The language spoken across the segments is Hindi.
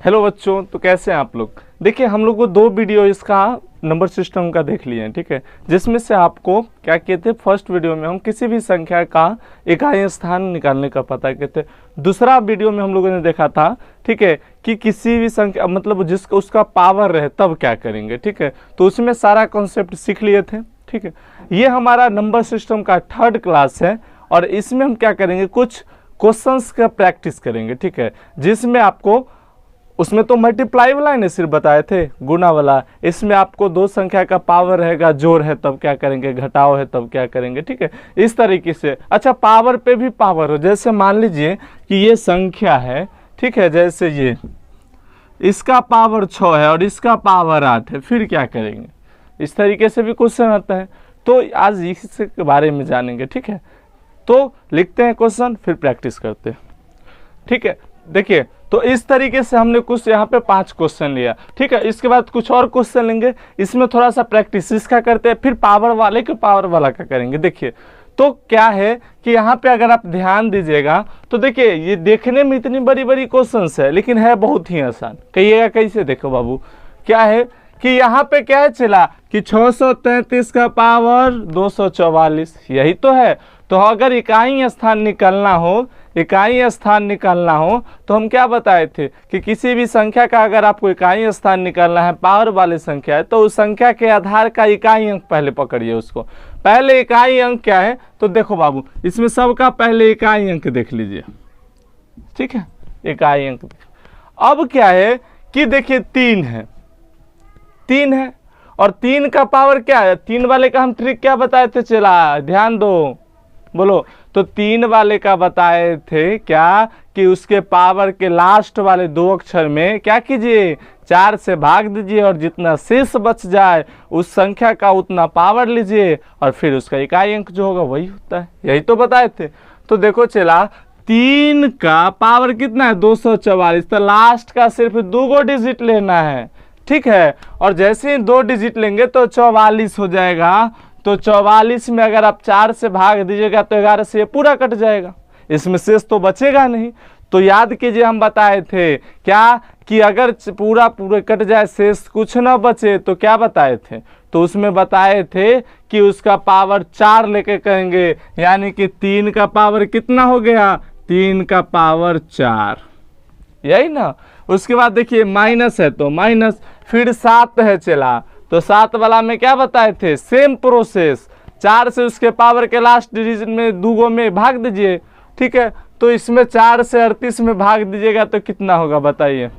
हेलो बच्चों, तो कैसे हैं आप लोग। देखिए हम लोग को 2 वीडियो इसका नंबर सिस्टम का देख लिए हैं, ठीक है, जिसमें से आपको क्या कहते हैं, फर्स्ट वीडियो में हम किसी भी संख्या का इकाई स्थान निकालने का पता कहते हैं। दूसरा वीडियो में हम लोगों ने देखा था, ठीक है, कि किसी भी संख्या मतलब जिसका उसका पावर रहे तब क्या करेंगे, ठीक है, तो उसमें सारा कॉन्सेप्ट सीख लिए थे, ठीक है। ये हमारा नंबर सिस्टम का 3rd क्लास है और इसमें हम क्या करेंगे, कुछ क्वेश्चंस का प्रैक्टिस करेंगे, ठीक है, जिसमें आपको उसमें तो मल्टीप्लाई वाला ने सिर्फ बताए थे, गुना वाला। इसमें आपको 2 संख्या का पावर रहेगा, जोड़ है तब क्या करेंगे, घटाओ है तब क्या करेंगे, ठीक है, इस तरीके से। अच्छा, पावर पे भी पावर हो, जैसे मान लीजिए कि ये संख्या है, ठीक है, जैसे ये इसका पावर 6 है और इसका पावर 8 है, फिर क्या करेंगे, इस तरीके से भी क्वेश्चन आता है। तो आज इसके बारे में जानेंगे, ठीक है। तो लिखते हैं क्वेश्चन, फिर प्रैक्टिस करते हैं, ठीक है। देखिए, तो इस तरीके से हमने कुछ यहाँ पे 5 क्वेश्चन लिया, ठीक है। इसके बाद कुछ और क्वेश्चन लेंगे, इसमें थोड़ा सा प्रैक्टिस इसका करते हैं, फिर पावर वाले के पावर वाला का करेंगे। देखिए तो क्या है कि यहाँ पे अगर आप ध्यान दीजिएगा तो देखिए ये देखने में इतनी बड़ी बड़ी क्वेश्चंस है, लेकिन है बहुत ही आसान। कहिएगा कैसे, देखो बाबू, क्या है कि यहाँ पे क्या है चला कि 633 का पावर 244, यही तो है। तो अगर इकाई स्थान निकालना हो, इकाई स्थान निकालना हो तो हम क्या बताए थे कि किसी भी संख्या का अगर आपको इकाई स्थान निकालना है, पावर वाली संख्या है, तो उस संख्या के आधार का इकाई अंक पहले पकड़िए उसको। पहले इकाई अंक क्या है, तो देखो बाबू, इसमें सबका पहले इकाई अंक देख लीजिए, ठीक है, इकाई अंक। अब क्या है कि देखिए 3 है, 3 है और 3 का पावर क्या है, 3 वाले का हम ट्रिक क्या बताए थे, चला ध्यान दो, बोलो। तो 3 वाले का बताए थे क्या कि उसके पावर के लास्ट वाले 2 अक्षर में क्या कीजिए, 4 से भाग दीजिए और जितना शेष बच जाए उस संख्या का उतना पावर लीजिए और फिर उसका इकाई अंक जो होगा वही होता है, यही तो बताए थे। तो देखो चला 3 का पावर कितना है, 244, तो लास्ट का सिर्फ 2 डिजिट लेना है, ठीक है। और जैसे ही 2 डिजिट लेंगे तो 44 हो जाएगा। तो 44 में अगर आप 4 से भाग दीजिएगा तो 11 से ये पूरा कट जाएगा, इसमें शेष तो बचेगा नहीं। तो याद कीजिए हम बताए थे क्या कि अगर पूरा कट जाए, शेष कुछ ना बचे, तो क्या बताए थे, तो उसमें बताए थे कि उसका पावर 4 लेके करेंगे, यानी कि 3 का पावर कितना हो गया, 3 का पावर 4, यही ना। उसके बाद देखिए माइनस है तो माइनस, फिर 7 है चला, तो 7 वाला में क्या बताए थे, सेम प्रोसेस, 4 से उसके पावर के लास्ट डिजिट में 2 में भाग दीजिए, ठीक है। तो इसमें 4 से 38 में भाग दीजिएगा तो कितना होगा बताइए,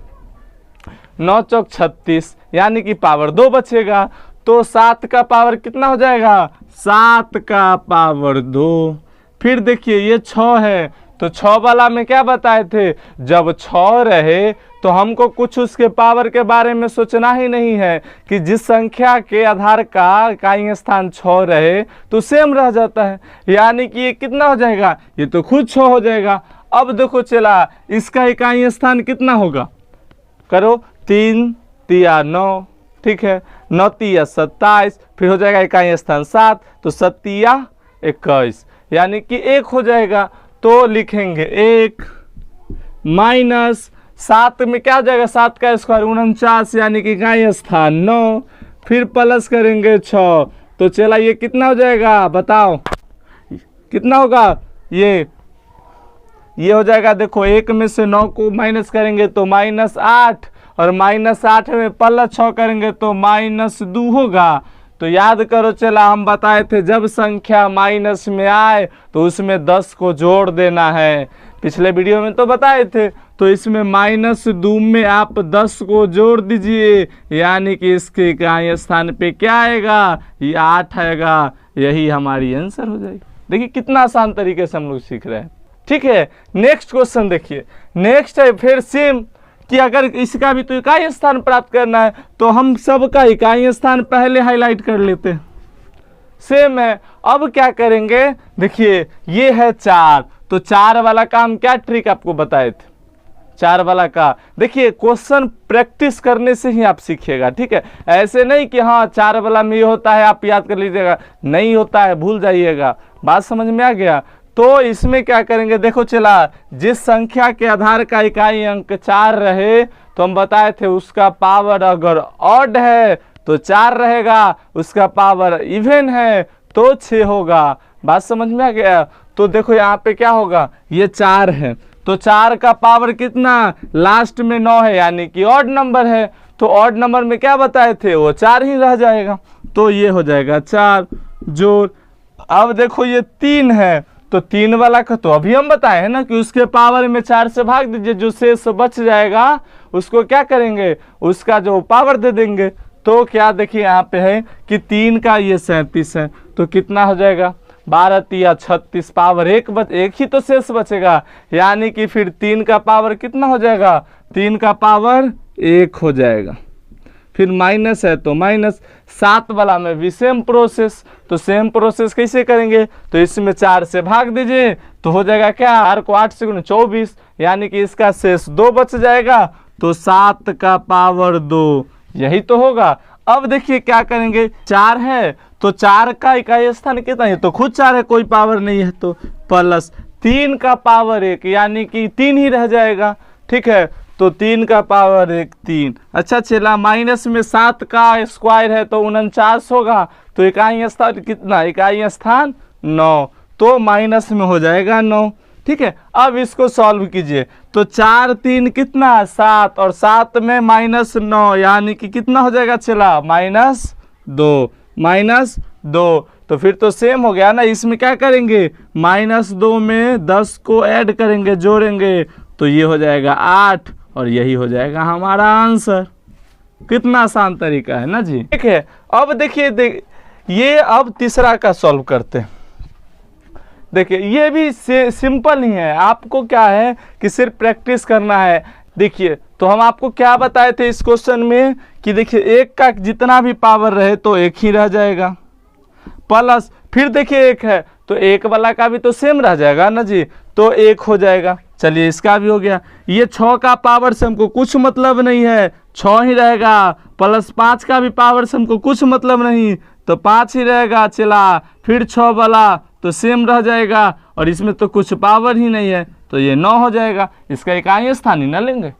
9 चौक 36, यानी कि पावर 2 बचेगा। तो 7 का पावर कितना हो जाएगा, 7 का पावर 2। फिर देखिए ये 6 है, तो 6 वाला में क्या बताए थे, जब 6 रहे तो हमको कुछ उसके पावर के बारे में सोचना ही नहीं है कि जिस संख्या के आधार का इकाई स्थान 6 रहे तो सेम रह जाता है, यानी कि ये कितना हो जाएगा, ये तो खुद 6 हो जाएगा। अब देखो चला इसका इकाई स्थान कितना होगा, करो 3 तिया 9, ठीक है, 9 तिया 27, फिर हो जाएगा इकाई स्थान 7, तो 7 तिया 21, यानी कि 1 हो जाएगा। तो लिखेंगे 1 माइनस 7 में क्या हो जाएगा, 7 का स्क्वायर 49, यानी कि इकाई स्थान 9, फिर प्लस करेंगे 6, तो चला ये कितना हो जाएगा बताओ, कितना होगा, ये हो जाएगा, देखो 1 में से 9 को माइनस करेंगे तो -8, और -8 में प्लस 6 करेंगे तो -2 होगा। तो याद करो चला हम बताए थे जब संख्या माइनस में आए तो उसमें 10 को जोड़ देना है, पिछले वीडियो में तो बताए थे। तो इसमें -2 में आप 10 को जोड़ दीजिए, यानी कि इसके इकाई स्थान पे क्या आएगा, ये 8 आएगा, यही हमारी आंसर हो जाएगी। देखिए कितना आसान तरीके से हम लोग सीख रहे हैं, ठीक है। नेक्स्ट क्वेश्चन देखिए, नेक्स्ट है फिर सेम कि अगर इसका भी तो इकाई स्थान प्राप्त करना है तो हम सबका इकाई स्थान पहले हाईलाइट कर लेते हैं, सेम है। अब क्या करेंगे, देखिए ये है 4, तो 4 वाला काम क्या ट्रिक आपको बताए थे, 4 वाला का देखिए क्वेश्चन प्रैक्टिस करने से ही आप सीखिएगा, ठीक है। ऐसे नहीं कि हाँ 4 वाला में ये होता है आप याद कर लीजिएगा, नहीं होता है भूल जाइएगा, बात समझ में आ गया। तो इसमें क्या करेंगे, देखो चला, जिस संख्या के आधार का इकाई अंक 4 रहे तो हम बताए थे उसका पावर अगर ऑड है तो 4 रहेगा, उसका पावर इवन है तो 6 होगा। बात समझ में आ गया। तो देखो यहाँ पे क्या होगा, ये 4 है तो 4 का पावर कितना, लास्ट में 9 है यानी कि ऑड नंबर है, तो ऑड नंबर में क्या बताए थे वो 4 ही रह जाएगा, तो ये हो जाएगा 4 जोड़। अब देखो ये 3 है तो 3 वाला का तो अभी हम बताए हैं ना कि उसके पावर में 4 से भाग दीजिए, जो शेष बच जाएगा उसको क्या करेंगे, उसका जो पावर दे देंगे। तो क्या देखिए यहाँ पे है कि 3 का ये 37 है तो कितना हो जाएगा 12 या 36, पावर एक ही तो शेष बचेगा, यानी कि फिर 3 का पावर कितना हो जाएगा, 3 का पावर 1 हो जाएगा। फिर माइनस है तो माइनस, 7 वाला में भी सेम प्रोसेस, तो सेम प्रोसेस कैसे करेंगे, तो इसमें 4 से भाग दीजिए तो हो जाएगा क्या, 4 को 8 से गुना 24, यानी कि इसका शेष 2 बच जाएगा, तो 7 का पावर 2, यही तो होगा। अब देखिए क्या करेंगे, 4 है तो 4 का इकाई स्थान कितना है, तो खुद 4 है, कोई पावर नहीं है, तो प्लस 3 का पावर 1 यानी कि 3 ही रह जाएगा, ठीक है, तो 3 का पावर 1 3। अच्छा चला, माइनस में 7 का स्क्वायर है तो 49 होगा, तो इकाई स्थान कितना, इकाई स्थान 9, तो माइनस में हो जाएगा 9, ठीक है। अब इसको सॉल्व कीजिए तो 4 3 कितना 7 और 7 में माइनस 9 यानी कि कितना हो जाएगा, चला -2 तो फिर तो सेम हो गया ना। इसमें क्या करेंगे, -2 में 10 को ऐड करेंगे, जोड़ेंगे तो ये हो जाएगा 8 और यही हो जाएगा हमारा आंसर। कितना आसान तरीका है ना जी, ठीक है। अब देखिए ये अब तीसरा का सॉल्व करते हैं। देखिए ये भी सिंपल ही है, आपको क्या है कि सिर्फ प्रैक्टिस करना है। देखिए तो हम आपको क्या बताए थे इस क्वेश्चन में कि देखिए 1 का जितना भी पावर रहे तो 1 ही रह जाएगा, प्लस फिर देखिए 1 है तो 1 वाला का भी तो सेम रह जाएगा ना जी, तो 1 हो जाएगा। चलिए इसका भी हो गया। ये 6 का पावर से हमको कुछ मतलब नहीं है, 6 ही रहेगा, प्लस 5 का भी पावर से हमको कुछ मतलब नहीं तो 5 ही रहेगा, चला फिर 6 वाला तो सेम रह जाएगा और इसमें तो कुछ पावर ही नहीं है तो ये 9 हो जाएगा, इसका इकाई स्थान ही ना लेंगे।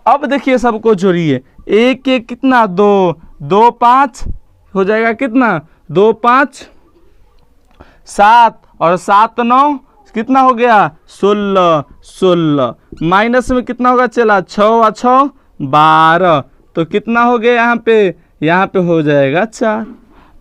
अब देखिए सबको जोड़िए, 1 1 कितना 2 2 5 हो जाएगा, कितना 2 5 7 और 7 9 कितना हो गया 16 माइनस में कितना होगा, चला 6 और 6 12 तो कितना हो गया, यहाँ पे हो जाएगा 4,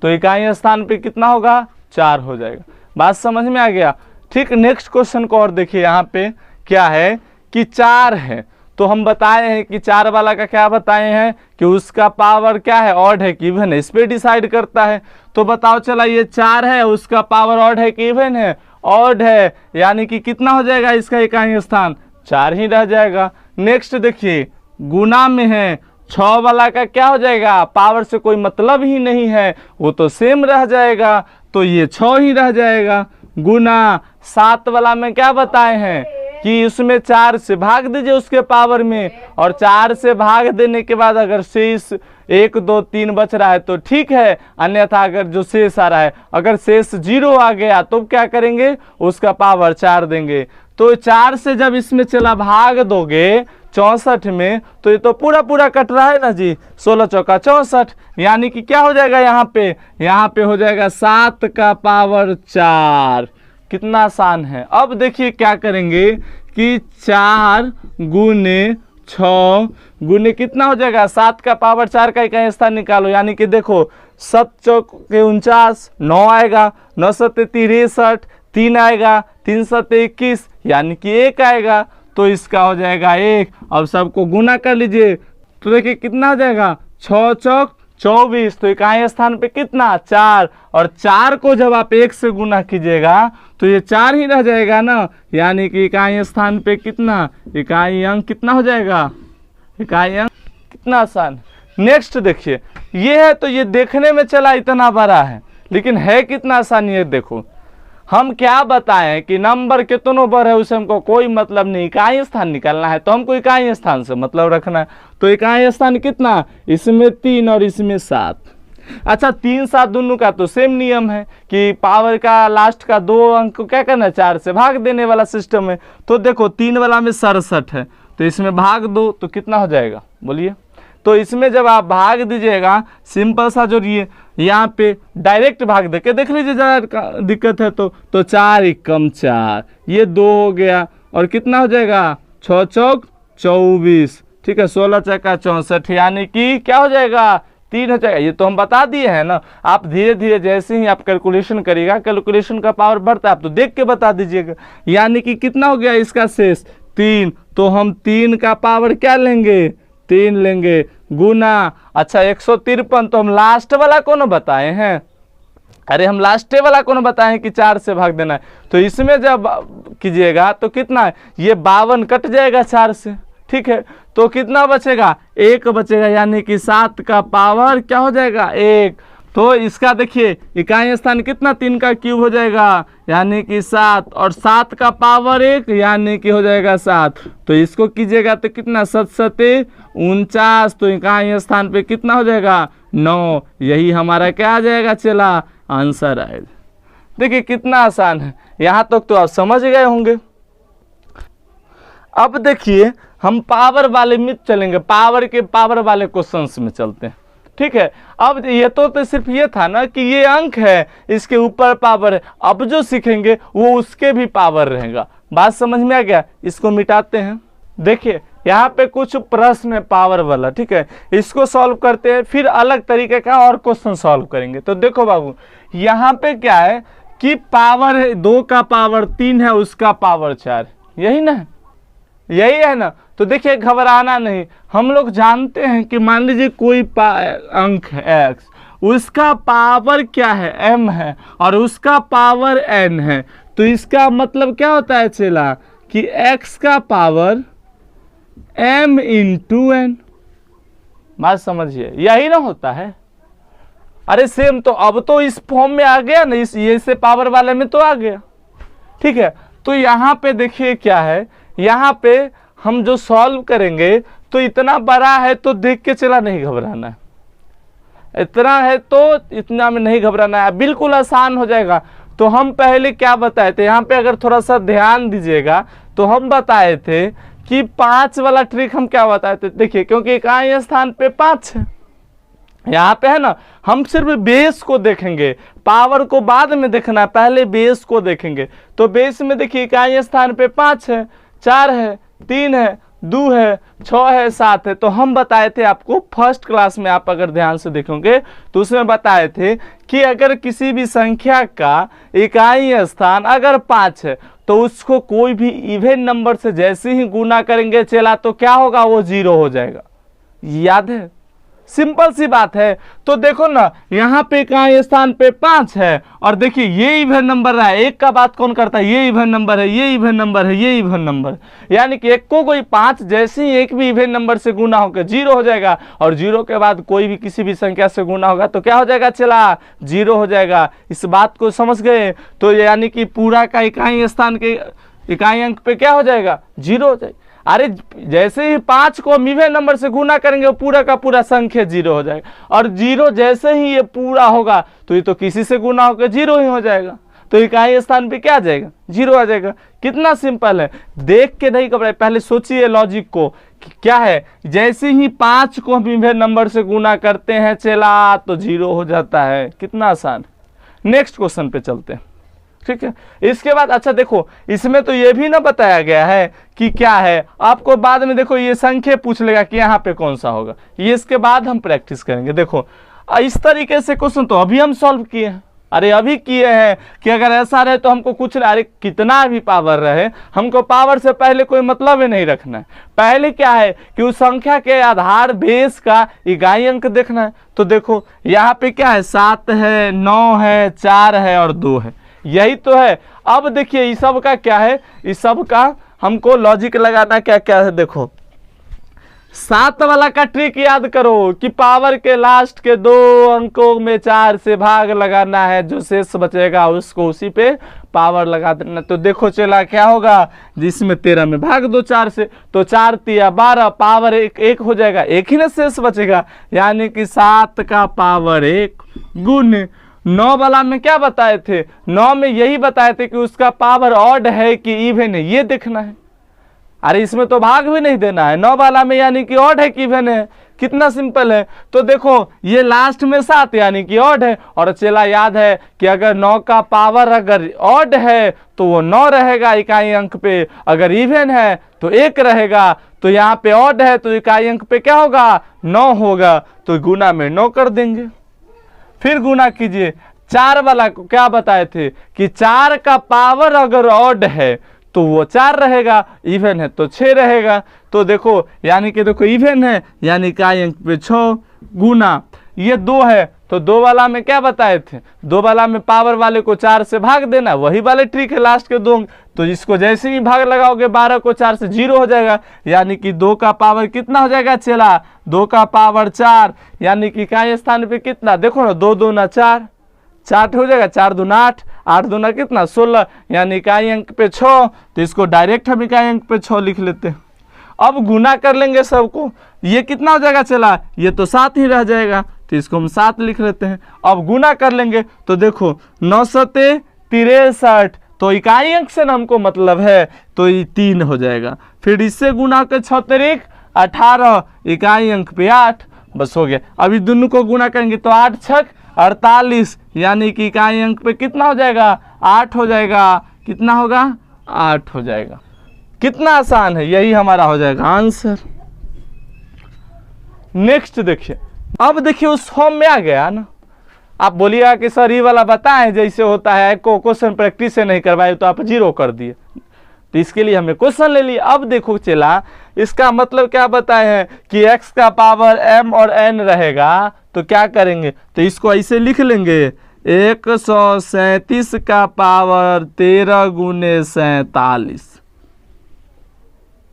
तो इकाई स्थान पे कितना होगा 4 हो जाएगा। बात समझ में आ गया, ठीक। नेक्स्ट क्वेश्चन को और देखिए, यहाँ पे क्या है कि 4 है तो हम बताए हैं कि 4 वाला का क्या बताए हैं कि उसका पावर क्या है, ऑड है कि इवन है, इस पे डिसाइड करता है। तो बताओ चला, ये 4 है उसका पावर ऑड है कि इवन है, ऑड है, यानी कि कितना हो जाएगा इसका इकाई स्थान 4 ही रह जाएगा। नेक्स्ट देखिए गुना में है, 6 वाला का क्या हो जाएगा, पावर से कोई मतलब ही नहीं है, वो तो सेम रह जाएगा, तो ये 6 ही रह जाएगा। गुना 7 वाला में क्या बताए हैं कि उसमें 4 से भाग दीजिए उसके पावर में, और 4 से भाग देने के बाद अगर शेष 1 2 3 बच रहा है तो ठीक है, अन्यथा अगर जो शेष आ रहा है, अगर शेष 0 आ गया तो क्या करेंगे, उसका पावर 4 देंगे। तो 4 से जब इसमें चला भाग दोगे 64 में तो ये तो पूरा कट रहा है ना जी, 16 चौका 64, यानी कि क्या हो जाएगा, यहाँ पे हो जाएगा 7 का पावर 4। कितना आसान है। अब देखिए क्या करेंगे कि 4 गुने 6 गुने कितना हो जाएगा, 7 का पावर 4 का इकाई स्थान निकालो, यानी कि देखो 7 चौक 49 9 आएगा, 9 7 63 3 आएगा, 3 7 21 यानी कि 1 आएगा, तो इसका हो जाएगा 1। अब सबको गुना कर लीजिए तो देखिए कितना हो जाएगा, 6 चौक 24, तो इकाई स्थान पे कितना 4, और 4 को जब आप 1 से गुना कीजिएगा तो ये 4 ही रह जाएगा ना, यानी कि इकाई स्थान पे कितना, इकाई अंक कितना हो जाएगा, इकाई अंक। कितना आसान। नेक्स्ट देखिए, ये है तो ये देखने में चला इतना बड़ा है, लेकिन है कितना आसान ये देखो। हम क्या बताएं कि नंबर कितनों पर है उसे हमको कोई मतलब नहीं, इकाई स्थान निकालना है तो हमको इकाई स्थान से मतलब रखना है। तो इकाई स्थान कितना, इसमें 3 और इसमें 7, अच्छा 3 7 दोनों का तो सेम नियम है कि पावर का लास्ट का 2 अंक को क्या करना है 4 से भाग देने वाला सिस्टम है। तो देखो 3 वाला में 67 है तो इसमें भाग दो तो कितना हो जाएगा बोलिए। तो इसमें जब आप भाग दीजिएगा सिंपल सा जो ये यहाँ पे डायरेक्ट भाग दे के देख लीजिए ज़्यादा दिक्कत है तो 4 एकम 4 ये 2 हो गया और कितना हो जाएगा 6 चौक 24 ठीक है 16 चौका 64 यानी कि क्या हो जाएगा 3 हो जाएगा। ये तो हम बता दिए हैं ना, आप धीरे धीरे जैसे ही आप कैलकुलेशन करिएगा कैलकुलेशन का पावर बढ़ता है आप तो देख के बता दीजिएगा। यानी कि कितना हो गया इसका शेष 3, तो हम 3 का पावर क्या लेंगे 3 लेंगे गुना। अच्छा 153 तो हम लास्ट वाला को ना बताए हैं, अरे हम लास्ट वाला को ना बताएं कि 4 से भाग देना है। तो इसमें जब कीजिएगा तो कितना है ये 52 कट जाएगा 4 से, ठीक है तो कितना बचेगा 1 बचेगा यानी कि 7 का पावर क्या हो जाएगा 1। तो इसका देखिए इकाई स्थान कितना 3 का क्यूब हो जाएगा यानी कि 7 और 7 का पावर 1 यानी कि हो जाएगा 7। तो इसको कीजिएगा तो कितना 7 7 49 तो इकाई स्थान पे कितना हो जाएगा 9। यही हमारा क्या आ जाएगा चला आंसर आएगा। देखिए कितना आसान है, यहाँ तक तो आप समझ गए होंगे। अब देखिए हम पावर वाले में चलेंगे, पावर वाले क्वेश्चंस में चलते हैं, ठीक है। अब ये तो सिर्फ ये था ना कि ये अंक है इसके ऊपर पावर है, अब जो सीखेंगे वो उसके भी पावर रहेगा। बात समझ में आ गया, इसको मिटाते हैं। देखिए यहाँ पे कुछ प्रश्न है पावर वाला, ठीक है इसको सॉल्व करते हैं फिर अलग तरीके का और क्वेश्चन सॉल्व करेंगे। तो देखो बाबू यहाँ पे क्या है कि पावर है 2 का पावर 3 है उसका पावर 4, यही ना यही है ना। तो देखिए घबराना नहीं, हम लोग जानते हैं कि मान लीजिए कोई अंक है x, उसका पावर क्या है m है और उसका पावर n है। तो इसका मतलब क्या होता है चला कि x का पावर m इंटू n। बात समझिए यही ना होता है। अरे सेम तो अब तो इस फॉर्म में आ गया ना, ये से पावर वाले में तो आ गया, ठीक है। तो यहाँ पे देखिए क्या है, यहाँ पे हम जो सॉल्व करेंगे तो इतना बड़ा है तो देख के चला नहीं घबराना है, इतना है तो इतना में नहीं घबराना है, बिल्कुल आसान हो जाएगा। तो हम पहले क्या बताए थे, यहाँ पे अगर थोड़ा सा ध्यान दीजिएगा तो हम बताए थे कि 5 वाला ट्रिक हम क्या बताए थे। देखिए क्योंकि इकाई स्थान पे 5 है यहाँ पे है ना, हम सिर्फ बेस को देखेंगे, पावर को बाद में देखना है, पहले बेस को देखेंगे। तो बेस में देखिए इकाई स्थान पे 5 है 4 है 3 है 2 है 6 है 7 है। तो हम बताए थे आपको फर्स्ट क्लास में, आप अगर ध्यान से देखोगे तो उसमें बताए थे कि अगर किसी भी संख्या का इकाई स्थान अगर 5 है तो उसको कोई भी इवन नंबर से जैसे ही गुना करेंगे चला तो क्या होगा वो 0 हो जाएगा। याद है, सिंपल सी बात है। तो देखो ना यहाँ पे इकाई स्थान पे 5 है और देखिए ये इवन नंबर है, एक का बात कौन करता है, ये इवन नंबर है ये इवन नंबर है ये इवन नंबर, यानी कि एक को कोई 5 जैसे ही एक भी इवन नंबर से गुना होकर 0 हो जाएगा और 0 के बाद कोई भी किसी भी संख्या से गुना होगा तो क्या हो जाएगा चला 0 हो जाएगा। इस बात को समझ गए। तो यानी कि पूरा का इकाई स्थान के इकाई अंक पे क्या हो जाएगा 0 हो जाएगा। अरे जैसे ही 5 को हम इवन नंबर से गुना करेंगे वो पूरा का पूरा संख्या 0 हो जाएगा और 0 जैसे ही ये पूरा होगा तो ये तो किसी से गुना होकर 0 ही हो जाएगा। तो इकाई स्थान पे क्या आ जाएगा 0 आ जाएगा। कितना सिंपल है, देख के नहीं घबराए, पहले सोचिए लॉजिक को कि क्या है। जैसे ही 5 को हम इवन नंबर से गुना करते हैं चला तो 0 हो जाता है। कितना आसान। नेक्स्ट क्वेश्चन पे चलते हैं, ठीक है। इसके बाद अच्छा देखो इसमें तो ये भी ना बताया गया है कि क्या है, आपको बाद में देखो ये संख्या पूछ लेगा कि यहाँ पे कौन सा होगा, ये इसके बाद हम प्रैक्टिस करेंगे। देखो इस तरीके से क्वेश्चन तो अभी हम सॉल्व किए हैं, अरे अभी किए हैं कि अगर ऐसा रहे तो हमको कुछ, अरे कितना भी पावर रहे हमको पावर से पहले कोई मतलब ही नहीं रखना है। पहले क्या है कि उस संख्या के आधार बेस का इकाई अंक देखना है। तो देखो यहाँ पे क्या है 7 है 9 है 4 है और 2 है, यही तो है। अब देखिए इस सब का क्या है, इस सब का हमको लॉजिक लगाना क्या क्या है। देखो 7 वाला का ट्रिक याद करो कि पावर के लास्ट के 2 अंकों में 4 से भाग लगाना है, जो शेष बचेगा उसको उसी पे पावर लगा देना। तो देखो चला क्या होगा, जिसमें 13 में भाग दो 4 से, तो 4 तिया 12, पावर एक हो जाएगा, एक ही ना शेष बचेगा, यानी कि 7 का पावर 1 गुण 9 वाला में क्या बताए थे, 9 में यही बताए थे कि उसका पावर ऑड है कि इवन है, ये देखना है। अरे इसमें तो भाग भी नहीं देना है, 9 वाला में यानी कि ऑड है कि इवन है, कितना सिंपल है। तो देखो ये लास्ट में 7 यानी कि ऑड है, और चला याद है कि अगर 9 का पावर अगर ऑड है तो वो 9 रहेगा इकाई अंक पे, अगर इवन है तो 1 रहेगा। तो यहाँ पे ऑड है तो इकाई अंक पे क्या होगा, 9 होगा, तो गुना में 9 कर देंगे। फिर गुना कीजिए, 4 वाला को क्या बताए थे कि 4 का पावर अगर ऑड है तो वो 4 रहेगा, इवन है तो 6 रहेगा। तो देखो यानी कि देखो इवन है यानी इकाई अंक पे 6 गुना ये 2 है, तो 2 वाला में क्या बताए थे, 2 वाला में पावर वाले को 4 से भाग देना, वही वाले ट्रिक है लास्ट के 2। तो इसको जैसे ही भाग लगाओगे 12 को 4 से 0 हो जाएगा, यानी कि 2 का पावर कितना हो जाएगा चला, 2 का पावर 4, यानी कि इकाई स्थान पे कितना, देखो ना 2 दूना 4, 4 हो जाएगा, 4 दूना 8, 8 दूना कितना 16, यानी इकाई अंक पे 6। तो इसको डायरेक्ट हम इकाई अंक पे 6 लिख लेते हैं। अब गुना कर लेंगे सबको, ये कितना हो जाएगा चला, ये तो 7 ही रह जाएगा, तो इसको हम 7 लिख लेते हैं। अब गुना कर लेंगे तो देखो 9 सते 63, तो इकाई अंक से ना हमको मतलब है, तो ये 3 हो जाएगा। फिर इससे गुना के 6 तरीक 18, इकाई अंक पे 8, बस हो गया। अभी दोनों को गुना करेंगे तो 8 छक 48, यानी कि इकाई अंक पे कितना हो जाएगा, 8 हो जाएगा, कितना होगा 8 हो जाएगा। कितना आसान है, यही हमारा हो जाएगा आंसर। नेक्स्ट देखिए, अब देखिए उस फॉर्म में आ गया ना, आप बोलिएगा कि सर ये वाला बताएं जैसे होता है, को क्वेश्चन प्रैक्टिस से नहीं करवाए तो आप 0 कर दिए, तो इसके लिए हमने क्वेश्चन ले लिया। अब देखो चला इसका मतलब क्या बताए हैं कि x का पावर m और n रहेगा, तो क्या करेंगे, तो इसको ऐसे लिख लेंगे 137 का पावर 13 गुने 47,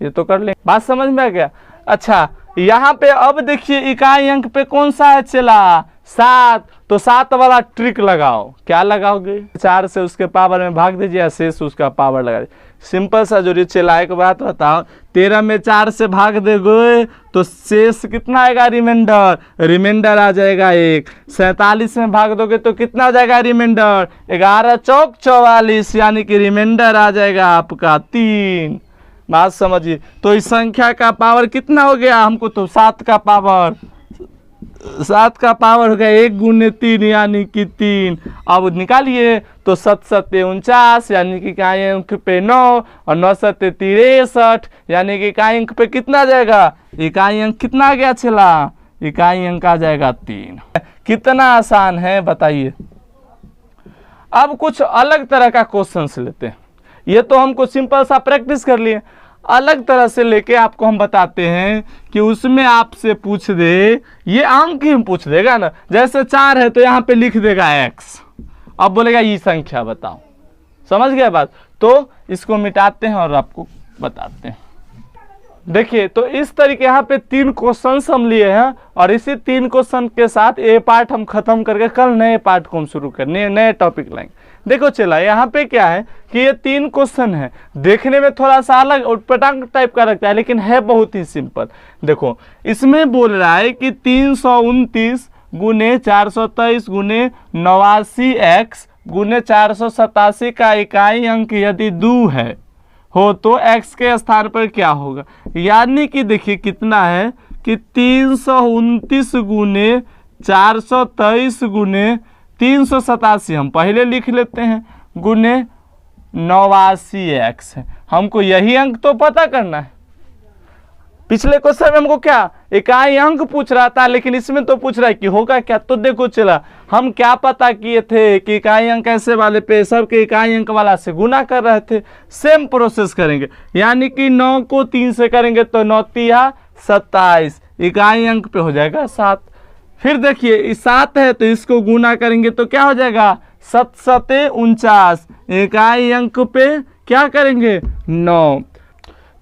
ये तो कर लेंगे। बात समझ में आ गया। अच्छा यहाँ पे अब देखिए इकाई अंक पे कौन सा है चला 7, तो 7 वाला ट्रिक लगाओ, क्या लगाओगे, 4 से उसके पावर में भाग दीजिए, शेष उसका पावर लगा दीजिए। सिंपल सा जो चला, एक बात बताओ, 13 में 4 से भाग देंगे तो शेष कितना आएगा, रिमाइंडर आ जाएगा 1। 47 में भाग दोगे तो कितना आ जाएगा रिमाइंडर, 11 चौक 44, यानी कि रिमाइंडर आ जाएगा आपका 3। बात समझिए। तो इस संख्या का पावर कितना हो गया, हमको तो 7 का पावर हो गया 1 गुने 3 यानी कि 3। अब निकालिए तो 7 सत्ते 49 यानी कि इकाई अंक पे 9, और 9 सत्ते 63 यानी कि इकाई अंक पे कितना आ जाएगा, इकाई अंक कितना आ गया चला, इकाई अंक आ जाएगा 3। कितना आसान है बताइए। अब कुछ अलग तरह का क्वेश्चन लेते हैं, ये तो हमको सिंपल सा प्रैक्टिस कर लिए, अलग तरह से लेके आपको हम बताते हैं कि उसमें आपसे पूछ दे, ये अंक ही पूछ देगा ना, जैसे 4 है तो यहाँ पे लिख देगा x, अब बोलेगा ये संख्या बताओ, समझ गया बात। तो इसको मिटाते हैं और आपको बताते हैं। देखिए तो इस तरीके यहाँ पे 3 क्वेश्चन हम लिए हैं, और इसी 3 क्वेश्चन के साथ ये पार्ट हम खत्म करके कल नए पार्ट को हम शुरू करने, नए टॉपिक लाएंगे। देखो चला यहाँ पे क्या है कि ये 3 क्वेश्चन है, देखने में थोड़ा सा अलग उटपटांग टाइप का लगता है, लेकिन है बहुत ही सिंपल। देखो इसमें बोल रहा है कि 329 गुने 423 गुने 89x गुने 487 का इकाई अंक यदि 2 है हो तो x के स्थान पर क्या होगा, यानी कि देखिए कितना है कि 329 गुने 423 गुने 387 हम पहले लिख लेते हैं, गुने 89x है, हमको यही अंक तो पता करना है। पिछले क्वेश्चन में हमको क्या इकाई अंक पूछ रहा था, लेकिन इसमें तो पूछ रहा है कि होगा क्या। तो देखो चला हम क्या पता किए थे कि इकाई अंक ऐसे वाले पे सबके इकाई अंक वाला से गुना कर रहे थे, सेम प्रोसेस करेंगे, यानी कि 9 को 3 से करेंगे तो 9 तिया 27, इकाई अंक पे हो जाएगा 7। फिर देखिए 7 है तो इसको गुना करेंगे तो क्या हो जाएगा 7 सते 49, इकाई अंक पे क्या करेंगे 9।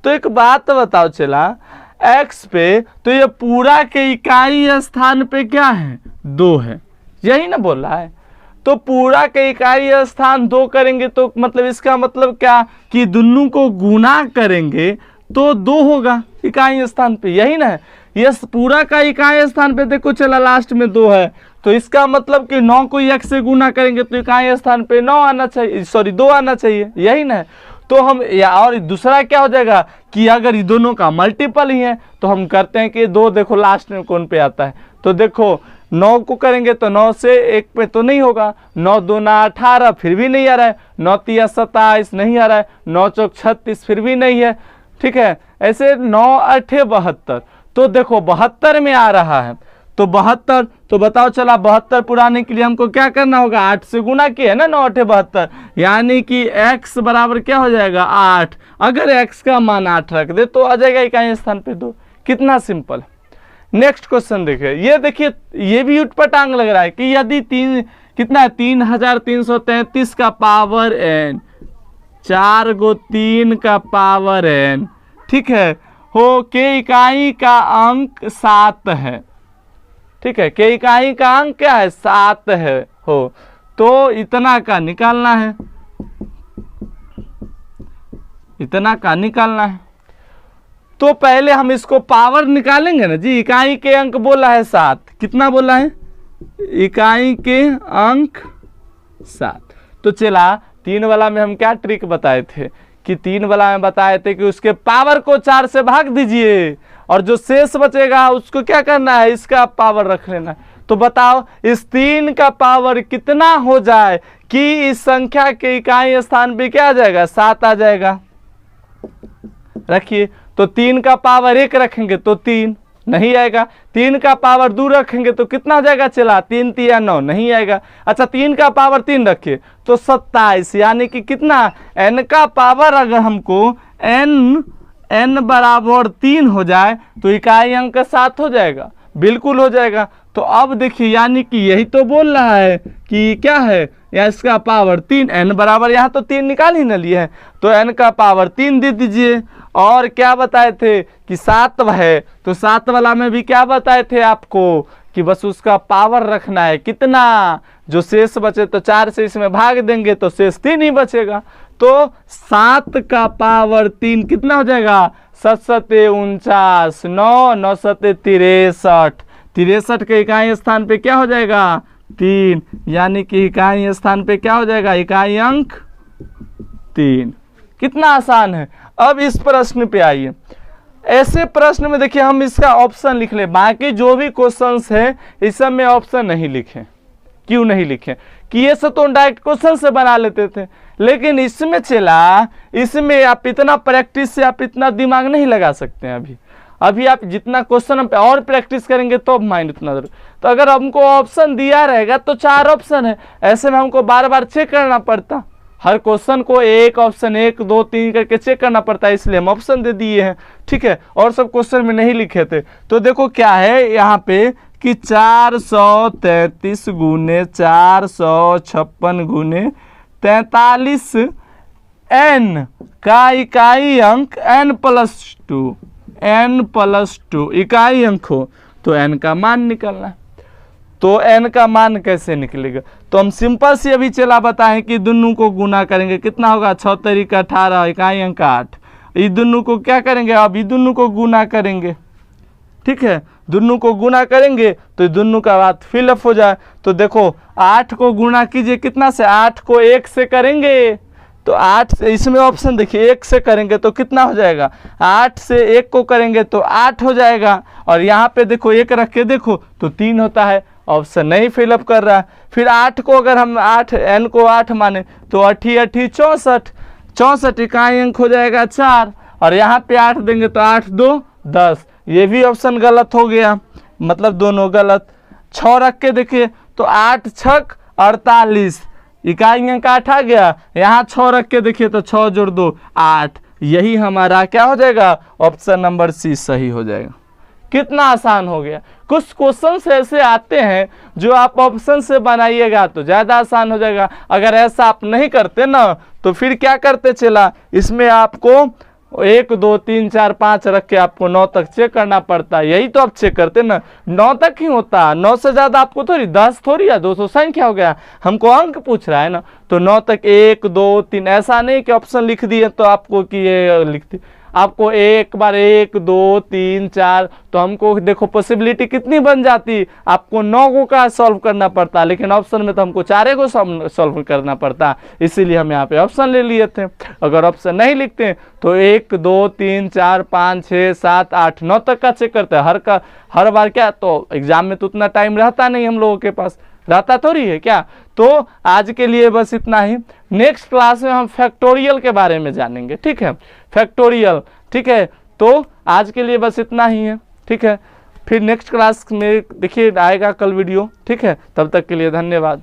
तो एक बात बताओ चला, x पे, तो ये पूरा के इकाई स्थान पे क्या है 2 है, यही ना बोल रहा है। तो पूरा के इकाई स्थान 2 करेंगे तो मतलब इसका मतलब क्या कि दोनों को गुना करेंगे तो 2 होगा इकाई स्थान पे, यही ना है। ये पूरा का इकाई स्थान पे देखो चला लास्ट में 2 है, तो इसका मतलब कि 9 को 1 से गुना करेंगे तो इकाई स्थान पे 9 आना चाहिए, सॉरी 2 आना चाहिए, यही ना है। तो हम या और दूसरा क्या हो जाएगा कि अगर ये दोनों का मल्टीपल ही है तो हम करते हैं कि 2 देखो लास्ट में कौन पे आता है, तो देखो 9 को करेंगे तो 9 से 1 पे तो नहीं होगा, 9 दूना 18 फिर भी नहीं आ रहा है, 9 तिया 27 नहीं आ रहा है, 9 चौक 36 फिर भी नहीं है, ठीक है। ऐसे 9 8 72, तो देखो 72 में आ रहा है, तो 72, तो बताओ चला 72 पुराने के लिए हमको क्या करना होगा, 8 से गुना किया है ना, 9 8 72, यानी कि x बराबर क्या हो जाएगा 8। अगर x का मान 8 रख दे तो आ जाएगा इकाई स्थान पे 2। कितना सिंपल। नेक्स्ट क्वेश्चन देखिए, ये देखिए ये भी उटपटांग लग रहा है कि यदि कितना है 3333 का पावर n, 4 गो 3 का पावर n, ठीक है, हो के इकाई का अंक 7 है, ठीक है, के इकाई का अंक क्या है 7 है हो, तो इतना का निकालना है, इतना का निकालना है। तो पहले हम इसको पावर निकालेंगे ना जी, इकाई के अंक बोला है 7, कितना बोला है इकाई के अंक 7। तो चला 3 वाला में हम क्या ट्रिक बताए थे कि 3 वाला में बताए थे कि उसके पावर को 4 से भाग दीजिए और जो शेष बचेगा उसको क्या करना है, इसका पावर रख लेना। तो बताओ इस 3 का पावर कितना हो जाए कि इस संख्या के इकाई स्थान पे क्या आ जाएगा 7 आ जाएगा। रखिए, तो 3 का पावर 1 रखेंगे तो 3 नहीं आएगा, 3 का पावर 2 रखेंगे तो कितना हो जाएगा चला 3 तिया 9 नहीं आएगा। अच्छा 3 का पावर 3 रखिए तो 27, यानी कि कितना n का पावर अगर हमको n बराबर 3 हो जाए तो इकाई अंक 7 हो जाएगा, बिल्कुल हो जाएगा। तो अब देखिए यानी कि यही तो बोल रहा है कि क्या है या इसका पावर 3, n बराबर यहाँ तो 3 निकाल ही न लिए है, तो n का पावर 3 दे दीजिए। और क्या बताए थे कि 7 है, तो 7 वाला में भी क्या बताए थे आपको कि बस उसका पावर रखना है, कितना जो शेष बचे तो 4 से इसमें भाग देंगे तो शेष 3 ही बचेगा। तो 7 का पावर 3 कितना हो जाएगा 7 7 49, 9 9 7 63, 63 के इकाई स्थान पे क्या हो जाएगा 3, यानी कि इकाई स्थान पे क्या हो जाएगा इकाई अंक 3। कितना आसान है। अब इस प्रश्न पे आइए, ऐसे प्रश्न में देखिए हम इसका ऑप्शन लिख ले, बाकी जो भी क्वेश्चंस है इस सब में ऑप्शन नहीं लिखे। क्यों नहीं लिखे कि ये सब तो डायरेक्ट क्वेश्चन से बना लेते थे, लेकिन इसमें चला इसमें आप इतना प्रैक्टिस से आप इतना दिमाग नहीं लगा सकते हैं। अभी आप जितना क्वेश्चन पे और प्रैक्टिस करेंगे तो माइंड उतना जरूर। तो अगर हमको ऑप्शन दिया रहेगा तो 4 ऑप्शन है, ऐसे में हमको बार बार चेक करना पड़ता, हर क्वेश्चन को एक ऑप्शन 1 2 3 करके चेक करना पड़ता है, इसलिए हम ऑप्शन दे दिए हैं, ठीक है। और सब क्वेश्चन में नहीं लिखे थे। तो देखो क्या है यहाँ पे कि 433 गुने 456 गुने 43 n का इकाई अंक n+2 इकाई अंक हो तो n का मान निकलना है। तो n का मान कैसे निकलेगा, तो हम सिंपल से अभी चला बताएं कि दोनों को गुना करेंगे, कितना होगा 6 तरीका 18 इकाई अंक 8। ये दोनों को क्या करेंगे, अब ये दोनों को गुना करेंगे, ठीक है, दोनों को गुना करेंगे तो दोनों का बात फिलअप हो जाए। तो देखो 8 को गुना कीजिए कितना से, 8 को 1 से करेंगे तो 8 से, इसमें ऑप्शन देखिए 1 से करेंगे तो कितना हो जाएगा, 8 से 1 को करेंगे तो 8 हो जाएगा, और यहाँ पे देखो 1 रख के देखो तो 3 होता है, ऑप्शन नहीं फिलअप कर रहा है। फिर 8 को अगर हम 8 n को 8 माने तो 8 8 64 इकाई अंक हो जाएगा 4, और यहाँ पे 8 देंगे तो 8 2 10, ये भी ऑप्शन गलत हो गया, मतलब दोनों गलत। 6 रख के देखिए तो 8 6 48 इकाई अंक 8 आ गया, यहाँ 6 रख के देखिए तो 6 जोड़ 2 8, यही हमारा क्या हो जाएगा ऑप्शन नंबर सी सही हो जाएगा। कितना आसान हो गया। कुछ क्वेश्चन ऐसे आते हैं जो आप ऑप्शन से बनाइएगा तो ज़्यादा आसान हो जाएगा, अगर ऐसा आप नहीं करते ना तो फिर क्या करते चला, इसमें आपको 1 2 3 4 5 रख के आपको 9 तक चेक करना पड़ता है। यही तो आप चेक करते ना, 9 तक ही होता है, 9 से ज़्यादा आपको थोड़ी, 10 थोड़ी या 200 संख्या हो गया, हमको अंक पूछ रहा है ना। तो 9 तक 1 2 3, ऐसा नहीं कि ऑप्शन लिख दिए तो आपको कि ये लिख दी, आपको एक बार 1 2 3 4, तो हमको देखो पॉसिबिलिटी कितनी बन जाती, आपको 9 को का सॉल्व करना पड़ता, लेकिन ऑप्शन में तो हमको 4 को सॉल्व करना पड़ता, इसीलिए हम यहाँ पे ऑप्शन ले लिए थे। अगर ऑप्शन नहीं लिखते तो 1 2 3 4 5 6 7 8 9 तक का चेक करते हैं हर बार। क्या तो एग्जाम में तो उतना टाइम रहता नहीं हम लोगों के पास, रहता थोड़ी है क्या। तो आज के लिए बस इतना ही, नेक्स्ट क्लास में हम फैक्टोरियल के बारे में जानेंगे, ठीक है, फैक्टोरियल, ठीक है। तो आज के लिए बस इतना ही है, ठीक है। फिर नेक्स्ट क्लास में देखिए आएगा कल वीडियो, ठीक है। तब तक के लिए धन्यवाद।